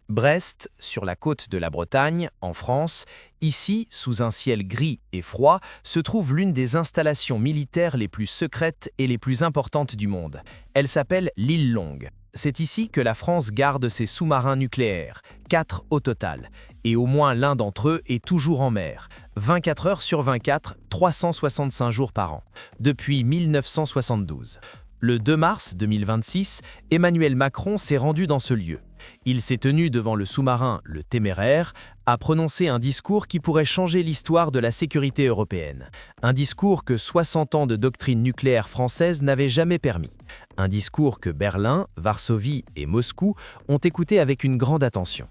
Brest, sur la côte de la Bretagne, en France, ici, sous un ciel gris et froid, se trouve l'une des installations militaires les plus secrètes et les plus importantes du monde. Elle s'appelle l'île Longue. C'est ici que la France garde ses sous-marins nucléaires, 4 au total, et au moins l'un d'entre eux est toujours en mer, 24 heures sur 24, 365 jours par an, depuis 1972. Le 2 mars 2026, Emmanuel Macron s'est rendu dans ce lieu. Il s'est tenu devant le sous-marin Le Téméraire, a prononcé un discours qui pourrait changer l'histoire de la sécurité européenne. Un discours que 60 ans de doctrine nucléaire française n'avaient jamais permis. Un discours que Berlin, Varsovie et Moscou ont écouté avec une grande attention.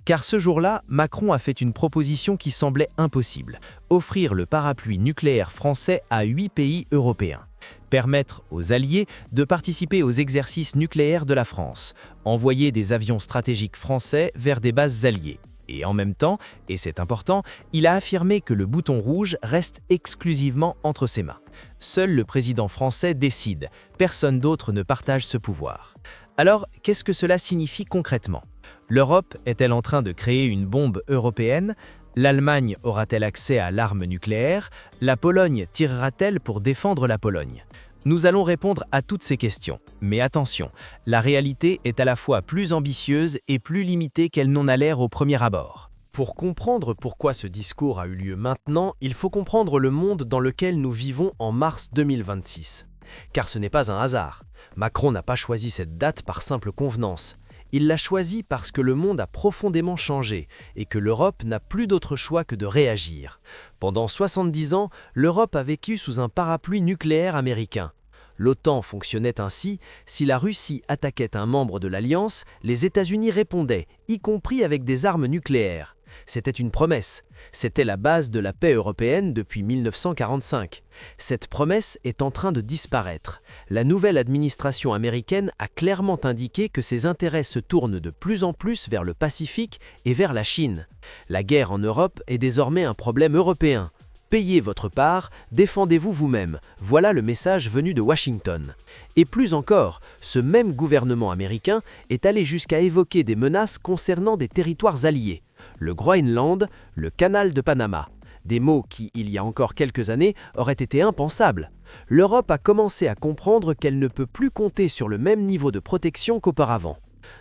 Car ce jour-là, Macron a fait une proposition qui semblait impossible, offrir le parapluie nucléaire français à 8 pays européens. Permettre aux alliés de participer aux exercices nucléaires de la France, envoyer des avions stratégiques français vers des bases alliées. Et en même temps, et c'est important, il a affirmé que le bouton rouge reste exclusivement entre ses mains. Seul le président français décide, personne d'autre ne partage ce pouvoir. Alors, qu'est-ce que cela signifie concrètement ? L'Europe est-elle en train de créer une bombe européenne ? L'Allemagne aura-t-elle accès à l'arme nucléaire ? La Pologne tirera-t-elle pour défendre la Pologne ? Nous allons répondre à toutes ces questions. Mais attention, la réalité est à la fois plus ambitieuse et plus limitée qu'elle n'en a l'air au premier abord. Pour comprendre pourquoi ce discours a eu lieu maintenant, il faut comprendre le monde dans lequel nous vivons en mars 2026. Car ce n'est pas un hasard. Macron n'a pas choisi cette date par simple convenance. Il l'a choisi parce que le monde a profondément changé et que l'Europe n'a plus d'autre choix que de réagir. Pendant 70 ans, l'Europe a vécu sous un parapluie nucléaire américain. L'OTAN fonctionnait ainsi: si la Russie attaquait un membre de l'Alliance, les États-Unis répondaient, y compris avec des armes nucléaires. C'était une promesse. C'était la base de la paix européenne depuis 1945. Cette promesse est en train de disparaître. La nouvelle administration américaine a clairement indiqué que ses intérêts se tournent de plus en plus vers le Pacifique et vers la Chine. La guerre en Europe est désormais un problème européen. Payez votre part, défendez-vous vous-même. Voilà le message venu de Washington. Et plus encore, ce même gouvernement américain est allé jusqu'à évoquer des menaces concernant des territoires alliés. Le Groenland, le canal de Panama. Des mots qui, il y a encore quelques années, auraient été impensables. L'Europe a commencé à comprendre qu'elle ne peut plus compter sur le même niveau de protection qu'auparavant.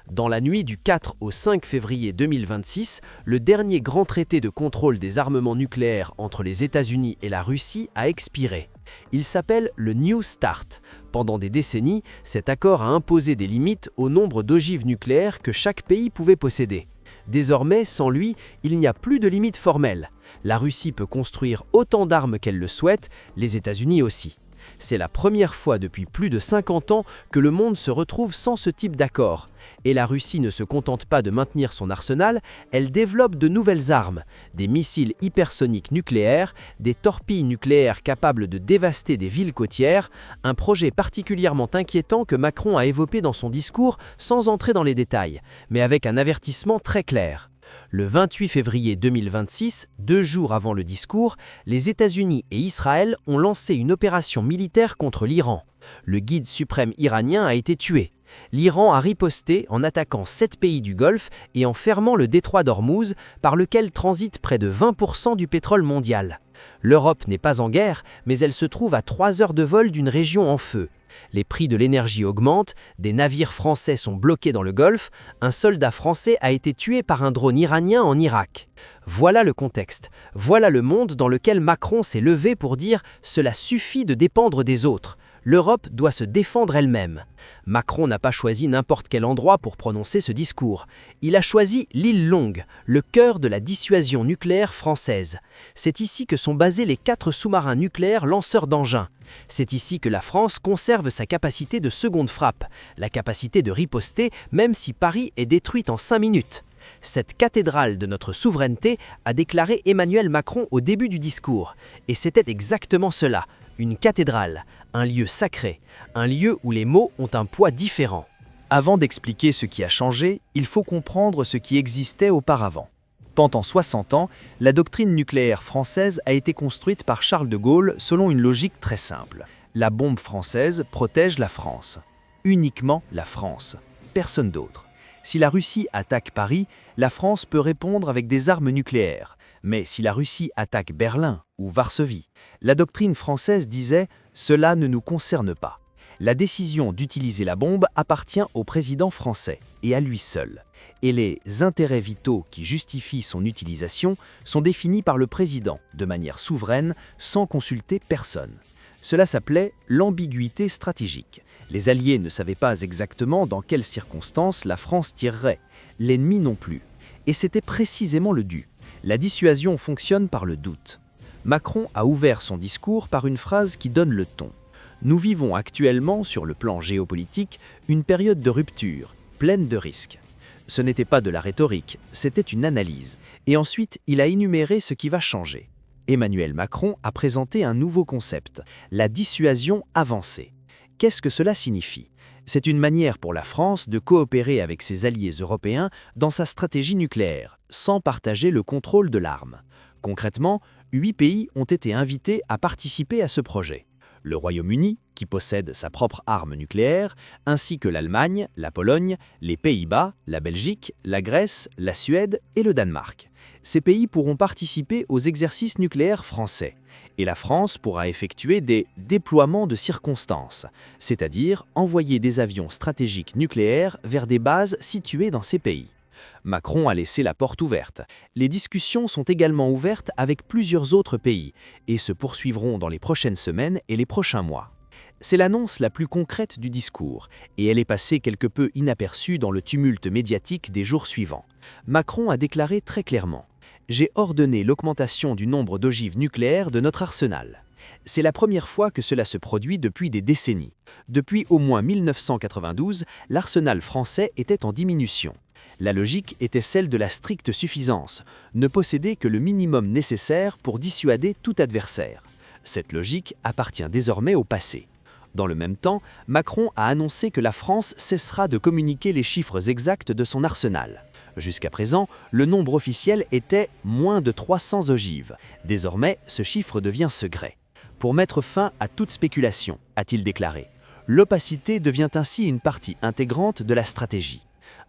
Dans la nuit du 4 au 5 février 2026, le dernier grand traité de contrôle des armements nucléaires entre les États-Unis et la Russie a expiré. Il s'appelle le New START. Pendant des décennies, cet accord a imposé des limites au nombre d'ogives nucléaires que chaque pays pouvait posséder. Désormais, sans lui, il n'y a plus de limite formelle. La Russie peut construire autant d'armes qu'elle le souhaite, les États-Unis aussi. C'est la première fois depuis plus de 50 ans que le monde se retrouve sans ce type d'accord. Et la Russie ne se contente pas de maintenir son arsenal, elle développe de nouvelles armes, des missiles hypersoniques nucléaires, des torpilles nucléaires capables de dévaster des villes côtières, un projet particulièrement inquiétant que Macron a évoqué dans son discours sans entrer dans les détails, mais avec un avertissement très clair. Le 28 février 2026, 2 jours avant le discours, les États-Unis et Israël ont lancé une opération militaire contre l'Iran. Le guide suprême iranien a été tué. L'Iran a riposté en attaquant 7 pays du Golfe et en fermant le détroit d'Ormuz, par lequel transite près de 20% du pétrole mondial. L'Europe n'est pas en guerre, mais elle se trouve à 3 heures de vol d'une région en feu. Les prix de l'énergie augmentent, des navires français sont bloqués dans le Golfe, un soldat français a été tué par un drone iranien en Irak. Voilà le contexte, voilà le monde dans lequel Macron s'est levé pour dire « cela suffit de dépendre des autres ». L'Europe doit se défendre elle-même. Macron n'a pas choisi n'importe quel endroit pour prononcer ce discours. Il a choisi l'île Longue, le cœur de la dissuasion nucléaire française. C'est ici que sont basés les 4 sous-marins nucléaires lanceurs d'engins. C'est ici que la France conserve sa capacité de seconde frappe, la capacité de riposter même si Paris est détruite en 5 minutes. Cette cathédrale de notre souveraineté a déclaré Emmanuel Macron au début du discours. Et c'était exactement cela. Une cathédrale, un lieu sacré, un lieu où les mots ont un poids différent. Avant d'expliquer ce qui a changé, il faut comprendre ce qui existait auparavant. Pendant 60 ans, la doctrine nucléaire française a été construite par Charles de Gaulle selon une logique très simple. La bombe française protège la France. Uniquement la France. Personne d'autre. Si la Russie attaque Paris, la France peut répondre avec des armes nucléaires. Mais si la Russie attaque Berlin ou Varsovie, la doctrine française disait « cela ne nous concerne pas ». La décision d'utiliser la bombe appartient au président français et à lui seul. Et les intérêts vitaux qui justifient son utilisation sont définis par le président de manière souveraine sans consulter personne. Cela s'appelait l'ambiguïté stratégique. Les Alliés ne savaient pas exactement dans quelles circonstances la France tirerait, l'ennemi non plus. Et c'était précisément le dû. La dissuasion fonctionne par le doute. Macron a ouvert son discours par une phrase qui donne le ton. Nous vivons actuellement, sur le plan géopolitique, une période de rupture, pleine de risques. Ce n'était pas de la rhétorique, c'était une analyse. Et ensuite, il a énuméré ce qui va changer. Emmanuel Macron a présenté un nouveau concept, la dissuasion avancée. Qu'est-ce que cela signifie ? C'est une manière pour la France de coopérer avec ses alliés européens dans sa stratégie nucléaire, sans partager le contrôle de l'arme. Concrètement, 8 pays ont été invités à participer à ce projet. Le Royaume-Uni, qui possède sa propre arme nucléaire, ainsi que l'Allemagne, la Pologne, les Pays-Bas, la Belgique, la Grèce, la Suède et le Danemark. Ces pays pourront participer aux exercices nucléaires français. Et la France pourra effectuer des déploiements de circonstances, c'est-à-dire envoyer des avions stratégiques nucléaires vers des bases situées dans ces pays. Macron a laissé la porte ouverte. Les discussions sont également ouvertes avec plusieurs autres pays et se poursuivront dans les prochaines semaines et les prochains mois. C'est l'annonce la plus concrète du discours et elle est passée quelque peu inaperçue dans le tumulte médiatique des jours suivants. Macron a déclaré très clairement « J'ai ordonné l'augmentation du nombre d'ogives nucléaires de notre arsenal ». C'est la première fois que cela se produit depuis des décennies. Depuis au moins 1992, l'arsenal français était en diminution. La logique était celle de la stricte suffisance, ne posséder que le minimum nécessaire pour dissuader tout adversaire. Cette logique appartient désormais au passé. Dans le même temps, Macron a annoncé que la France cessera de communiquer les chiffres exacts de son arsenal. Jusqu'à présent, le nombre officiel était moins de 300 ogives. Désormais, ce chiffre devient secret. Pour mettre fin à toute spéculation, a-t-il déclaré, l'opacité devient ainsi une partie intégrante de la stratégie.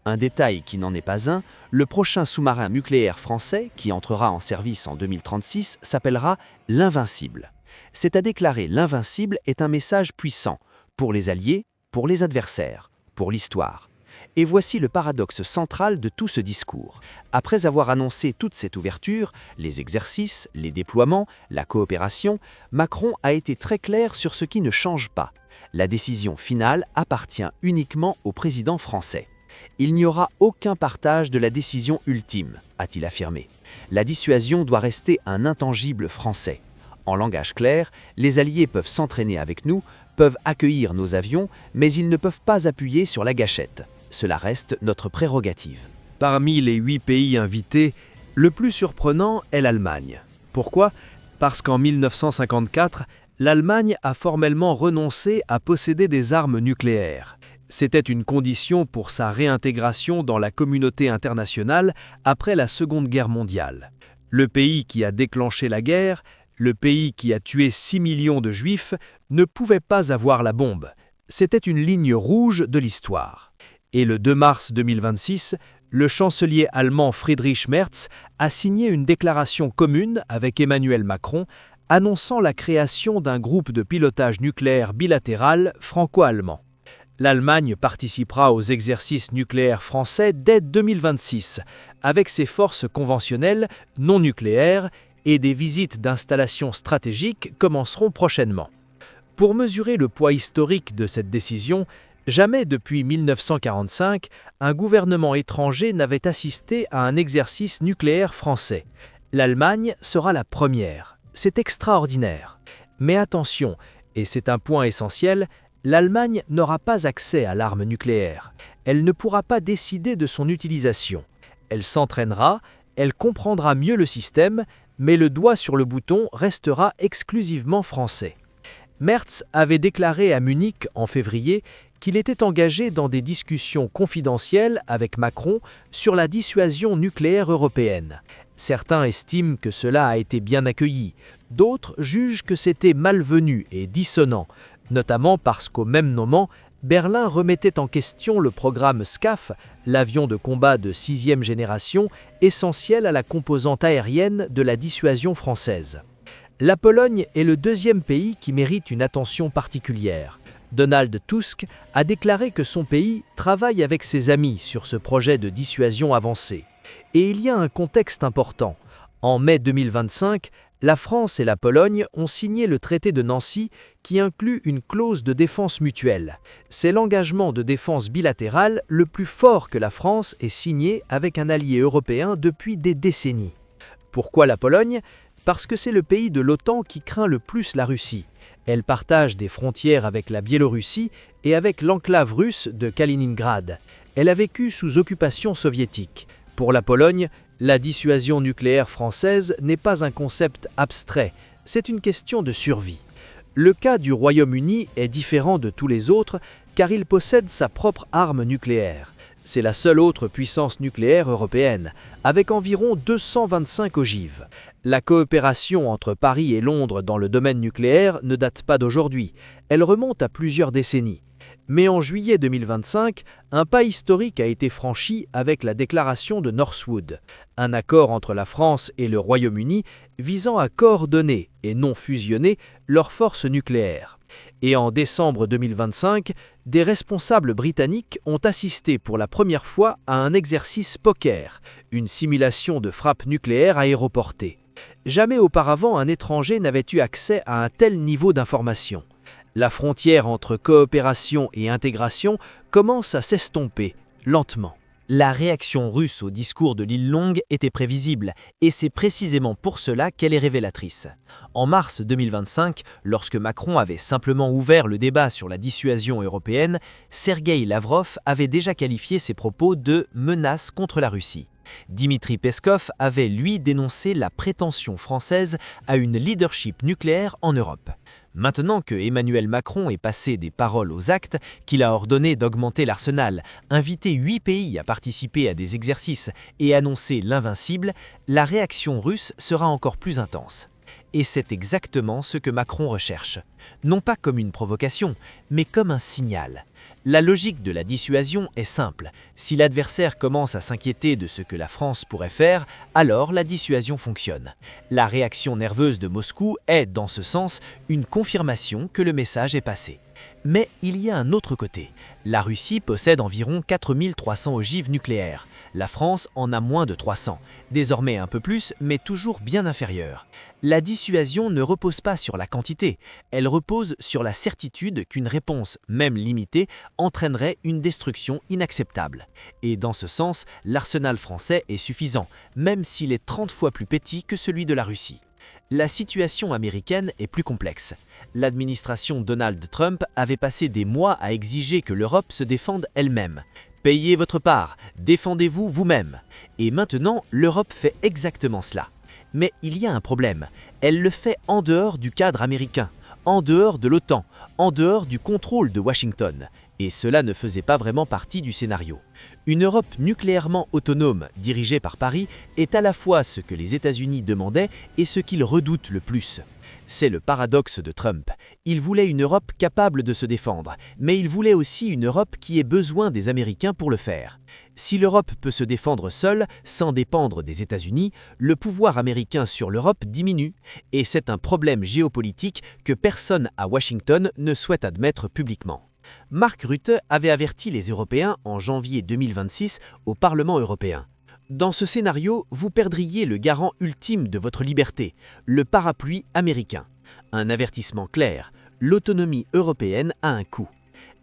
Un détail qui n'en est pas un, le prochain sous-marin nucléaire français, qui entrera en service en 2036, s'appellera l'Invincible. C'est à déclarer l'Invincible est un message puissant, pour les alliés, pour les adversaires, pour l'histoire. Et voici le paradoxe central de tout ce discours. Après avoir annoncé toute cette ouverture, les exercices, les déploiements, la coopération, Macron a été très clair sur ce qui ne change pas. La décision finale appartient uniquement au président français. Il n'y aura aucun partage de la décision ultime, a-t-il affirmé. La dissuasion doit rester un intangible français. En langage clair, les alliés peuvent s'entraîner avec nous, peuvent accueillir nos avions, mais ils ne peuvent pas appuyer sur la gâchette. Cela reste notre prérogative. Parmi les 8 pays invités, le plus surprenant est l'Allemagne. Pourquoi ? Parce qu'en 1954, l'Allemagne a formellement renoncé à posséder des armes nucléaires. C'était une condition pour sa réintégration dans la communauté internationale après la Seconde Guerre mondiale. Le pays qui a déclenché la guerre, le pays qui a tué 6 millions de Juifs, ne pouvait pas avoir la bombe. C'était une ligne rouge de l'histoire. Et le 2 mars 2026, le chancelier allemand Friedrich Merz a signé une déclaration commune avec Emmanuel Macron annonçant la création d'un groupe de pilotage nucléaire bilatéral franco-allemand. L'Allemagne participera aux exercices nucléaires français dès 2026, avec ses forces conventionnelles non nucléaires et des visites d'installations stratégiques commenceront prochainement. Pour mesurer le poids historique de cette décision, jamais depuis 1945, un gouvernement étranger n'avait assisté à un exercice nucléaire français. L'Allemagne sera la première. C'est extraordinaire. Mais attention, et c'est un point essentiel, l'Allemagne n'aura pas accès à l'arme nucléaire. Elle ne pourra pas décider de son utilisation. Elle s'entraînera, elle comprendra mieux le système, mais le doigt sur le bouton restera exclusivement français. Merz avait déclaré à Munich en février qu'il était engagé dans des discussions confidentielles avec Macron sur la dissuasion nucléaire européenne. Certains estiment que cela a été bien accueilli, d'autres jugent que c'était malvenu et dissonant, notamment parce qu'au même moment, Berlin remettait en question le programme SCAF, l'avion de combat de 6e génération, essentiel à la composante aérienne de la dissuasion française. La Pologne est le deuxième pays qui mérite une attention particulière. Donald Tusk a déclaré que son pays travaille avec ses amis sur ce projet de dissuasion avancé. Et il y a un contexte important. En mai 2025, la France et la Pologne ont signé le traité de Nancy qui inclut une clause de défense mutuelle. C'est l'engagement de défense bilatérale le plus fort que la France ait signé avec un allié européen depuis des décennies. Pourquoi la Pologne ? Parce que c'est le pays de l'OTAN qui craint le plus la Russie. Elle partage des frontières avec la Biélorussie et avec l'enclave russe de Kaliningrad. Elle a vécu sous occupation soviétique. Pour la Pologne, la dissuasion nucléaire française n'est pas un concept abstrait, c'est une question de survie. Le cas du Royaume-Uni est différent de tous les autres car il possède sa propre arme nucléaire. C'est la seule autre puissance nucléaire européenne, avec environ 225 ogives. La coopération entre Paris et Londres dans le domaine nucléaire ne date pas d'aujourd'hui, elle remonte à plusieurs décennies. Mais en juillet 2025, un pas historique a été franchi avec la déclaration de Northwood, un accord entre la France et le Royaume-Uni visant à coordonner et non fusionner leurs forces nucléaires. Et en décembre 2025, des responsables britanniques ont assisté pour la première fois à un exercice poker, une simulation de frappe nucléaire aéroportée. Jamais auparavant un étranger n'avait eu accès à un tel niveau d'information. La frontière entre coopération et intégration commence à s'estomper, lentement. La réaction russe au discours de l'île Longue était prévisible, et c'est précisément pour cela qu'elle est révélatrice. En mars 2025, lorsque Macron avait simplement ouvert le débat sur la dissuasion européenne, Sergueï Lavrov avait déjà qualifié ses propos de « menace contre la Russie ». Dmitri Peskov avait, lui, dénoncé la prétention française à une leadership nucléaire en Europe. Maintenant que Emmanuel Macron est passé des paroles aux actes, qu'il a ordonné d'augmenter l'arsenal, invité 8 pays à participer à des exercices et annoncé l'invincible, la réaction russe sera encore plus intense. Et c'est exactement ce que Macron recherche. Non pas comme une provocation, mais comme un signal. La logique de la dissuasion est simple. Si l'adversaire commence à s'inquiéter de ce que la France pourrait faire, alors la dissuasion fonctionne. La réaction nerveuse de Moscou est, dans ce sens, une confirmation que le message est passé. Mais il y a un autre côté. La Russie possède environ 4300 ogives nucléaires. La France en a moins de 300, désormais un peu plus, mais toujours bien inférieur. La dissuasion ne repose pas sur la quantité, elle repose sur la certitude qu'une réponse, même limitée, entraînerait une destruction inacceptable. Et dans ce sens, l'arsenal français est suffisant, même s'il est 30 fois plus petit que celui de la Russie. La situation américaine est plus complexe. L'administration Donald Trump avait passé des mois à exiger que l'Europe se défende elle-même. Payez votre part, défendez-vous vous-même. Et maintenant, l'Europe fait exactement cela. Mais il y a un problème. Elle le fait en dehors du cadre américain, en dehors de l'OTAN, en dehors du contrôle de Washington. Et cela ne faisait pas vraiment partie du scénario. Une Europe nucléairement autonome, dirigée par Paris, est à la fois ce que les États-Unis demandaient et ce qu'ils redoutent le plus. C'est le paradoxe de Trump. Il voulait une Europe capable de se défendre, mais il voulait aussi une Europe qui ait besoin des Américains pour le faire. Si l'Europe peut se défendre seule, sans dépendre des États-Unis, le pouvoir américain sur l'Europe diminue, et c'est un problème géopolitique que personne à Washington ne souhaite admettre publiquement. Mark Rutte avait averti les Européens en janvier 2026 au Parlement européen. Dans ce scénario, vous perdriez le garant ultime de votre liberté, le parapluie américain. Un avertissement clair, l'autonomie européenne a un coût.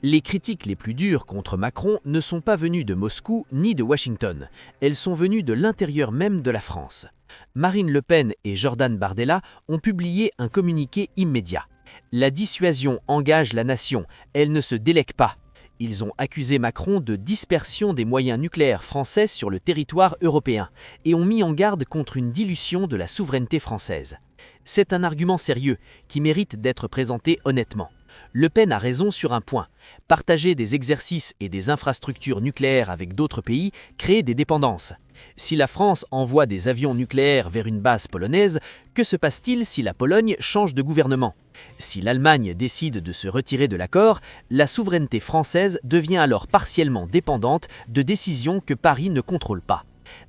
Les critiques les plus dures contre Macron ne sont pas venues de Moscou ni de Washington, elles sont venues de l'intérieur même de la France. Marine Le Pen et Jordan Bardella ont publié un communiqué immédiat. La dissuasion engage la nation, elle ne se délègue pas. Ils ont accusé Macron de dispersion des moyens nucléaires français sur le territoire européen et ont mis en garde contre une dilution de la souveraineté française. C'est un argument sérieux qui mérite d'être présenté honnêtement. Le Pen a raison sur un point. Partager des exercices et des infrastructures nucléaires avec d'autres pays crée des dépendances. Si la France envoie des avions nucléaires vers une base polonaise, que se passe-t-il si la Pologne change de gouvernement? Si l'Allemagne décide de se retirer de l'accord, la souveraineté française devient alors partiellement dépendante de décisions que Paris ne contrôle pas.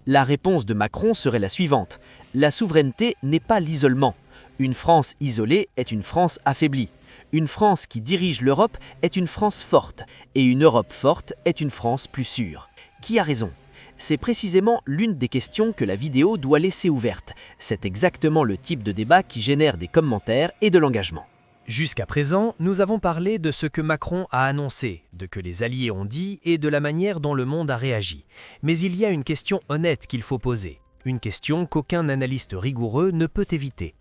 La réponse de Macron serait la suivante. La souveraineté n'est pas l'isolement. Une France isolée est une France affaiblie. Une France qui dirige l'Europe est une France forte, et une Europe forte est une France plus sûre. Qui a raison? C'est précisément l'une des questions que la vidéo doit laisser ouverte. C'est exactement le type de débat qui génère des commentaires et de l'engagement. Jusqu'à présent, nous avons parlé de ce que Macron a annoncé, de que les alliés ont dit et de la manière dont le monde a réagi. Mais il y a une question honnête qu'il faut poser, une question qu'aucun analyste rigoureux ne peut éviter.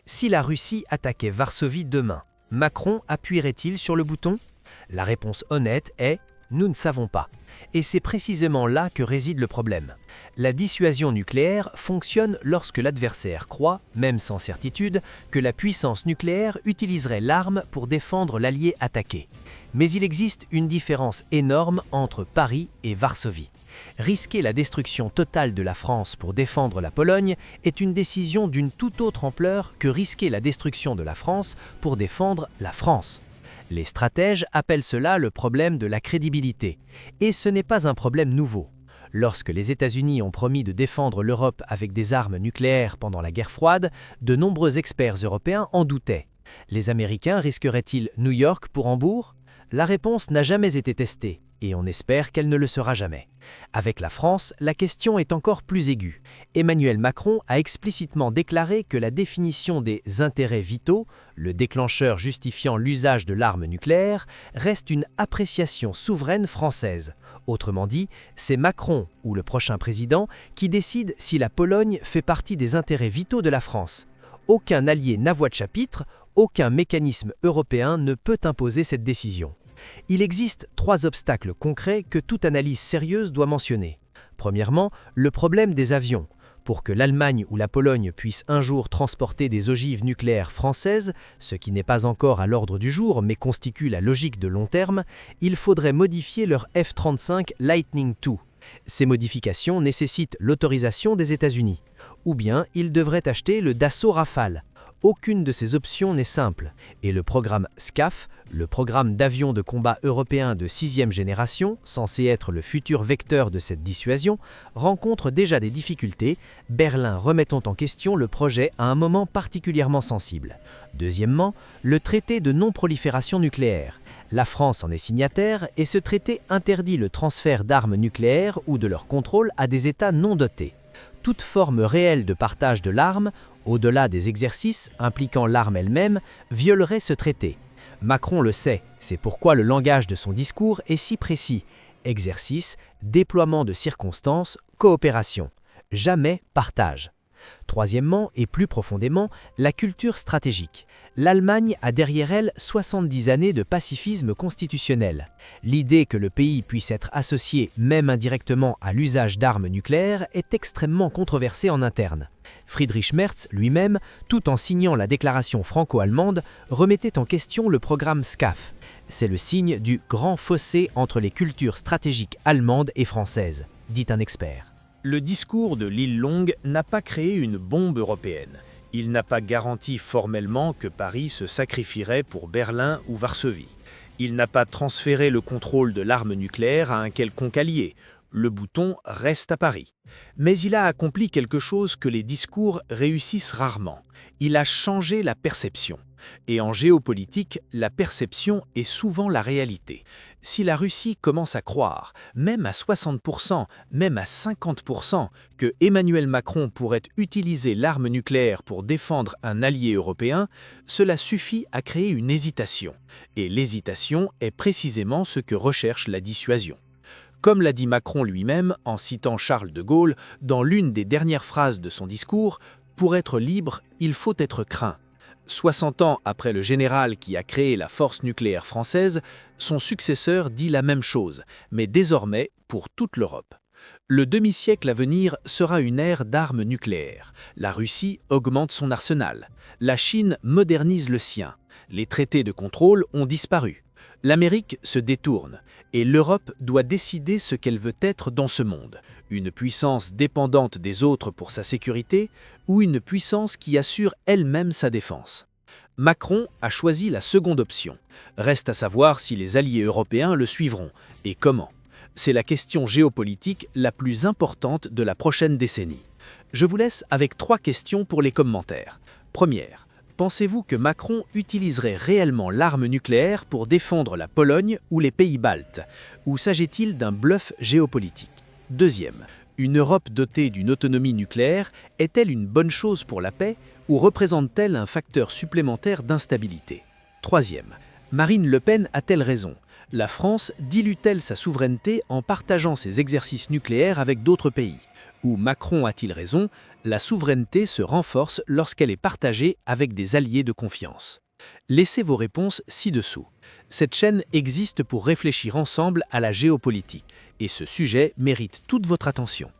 Si la Russie attaquait Varsovie demain, Macron appuierait-il sur le bouton? La réponse honnête est « nous ne savons pas ». Et c'est précisément là que réside le problème. La dissuasion nucléaire fonctionne lorsque l'adversaire croit, même sans certitude, que la puissance nucléaire utiliserait l'arme pour défendre l'allié attaqué. Mais il existe une différence énorme entre Paris et Varsovie. Risquer la destruction totale de la France pour défendre la Pologne est une décision d'une toute autre ampleur que risquer la destruction de la France pour défendre la France. Les stratèges appellent cela le problème de la crédibilité. Et ce n'est pas un problème nouveau. Lorsque les États-Unis ont promis de défendre l'Europe avec des armes nucléaires pendant la guerre froide, de nombreux experts européens en doutaient. Les Américains risqueraient-ils New York pour Hambourg? La réponse n'a jamais été testée, et on espère qu'elle ne le sera jamais. Avec la France, la question est encore plus aiguë. Emmanuel Macron a explicitement déclaré que la définition des intérêts vitaux, le déclencheur justifiant l'usage de l'arme nucléaire, reste une appréciation souveraine française. Autrement dit, c'est Macron ou le prochain président qui décide si la Pologne fait partie des intérêts vitaux de la France. Aucun allié n'a voix de chapitre, aucun mécanisme européen ne peut imposer cette décision. Il existe 3 obstacles concrets que toute analyse sérieuse doit mentionner. Premièrement, le problème des avions. Pour que l'Allemagne ou la Pologne puissent un jour transporter des ogives nucléaires françaises, ce qui n'est pas encore à l'ordre du jour mais constitue la logique de long terme, il faudrait modifier leur F-35 Lightning II. Ces modifications nécessitent l'autorisation des États-Unis. Ou bien ils devraient acheter le Dassault Rafale. Aucune de ces options n'est simple, et le programme SCAF, le programme d'avions de combat européen de 6e génération, censé être le futur vecteur de cette dissuasion, rencontre déjà des difficultés, Berlin remettant en question le projet à un moment particulièrement sensible. Deuxièmement, le traité de non-prolifération nucléaire. La France en est signataire et ce traité interdit le transfert d'armes nucléaires ou de leur contrôle à des États non dotés. Toute forme réelle de partage de l'arme, au-delà des exercices impliquant l'arme elle-même, violerait ce traité. Macron le sait, c'est pourquoi le langage de son discours est si précis. Exercice, déploiement de circonstances, coopération. Jamais partage. Troisièmement, et plus profondément, la culture stratégique. L'Allemagne a derrière elle 70 années de pacifisme constitutionnel. L'idée que le pays puisse être associé, même indirectement, à l'usage d'armes nucléaires est extrêmement controversée en interne. Friedrich Merz lui-même, tout en signant la déclaration franco-allemande, remettait en question le programme SCAF. C'est le signe du grand fossé entre les cultures stratégiques allemandes et françaises, dit un expert. Le discours de l'île Longue n'a pas créé une bombe européenne. Il n'a pas garanti formellement que Paris se sacrifierait pour Berlin ou Varsovie. Il n'a pas transféré le contrôle de l'arme nucléaire à un quelconque allié. Le bouton reste à Paris. Mais il a accompli quelque chose que les discours réussissent rarement. Il a changé la perception. Et en géopolitique, la perception est souvent la réalité. Si la Russie commence à croire, même à 60%, même à 50%, que Emmanuel Macron pourrait utiliser l'arme nucléaire pour défendre un allié européen, cela suffit à créer une hésitation. Et l'hésitation est précisément ce que recherche la dissuasion. Comme l'a dit Macron lui-même en citant Charles de Gaulle dans l'une des dernières phrases de son discours, « Pour être libre, il faut être craint ». 60 ans après le général qui a créé la force nucléaire française, son successeur dit la même chose, mais désormais pour toute l'Europe. Le demi-siècle à venir sera une ère d'armes nucléaires. La Russie augmente son arsenal. La Chine modernise le sien. Les traités de contrôle ont disparu. L'Amérique se détourne et l'Europe doit décider ce qu'elle veut être dans ce monde. Une puissance dépendante des autres pour sa sécurité ou une puissance qui assure elle-même sa défense. Macron a choisi la seconde option. Reste à savoir si les alliés européens le suivront et comment. C'est la question géopolitique la plus importante de la prochaine décennie. Je vous laisse avec 3 questions pour les commentaires. Première. Pensez-vous que Macron utiliserait réellement l'arme nucléaire pour défendre la Pologne ou les pays baltes? Ou s'agit-il d'un bluff géopolitique? Deuxième, une Europe dotée d'une autonomie nucléaire est-elle une bonne chose pour la paix ou représente-t-elle un facteur supplémentaire d'instabilité? Troisième, Marine Le Pen a-t-elle raison? La France dilue-t-elle sa souveraineté en partageant ses exercices nucléaires avec d'autres pays? Ou Macron a-t-il raison? La souveraineté se renforce lorsqu'elle est partagée avec des alliés de confiance. Laissez vos réponses ci-dessous. Cette chaîne existe pour réfléchir ensemble à la géopolitique, et ce sujet mérite toute votre attention.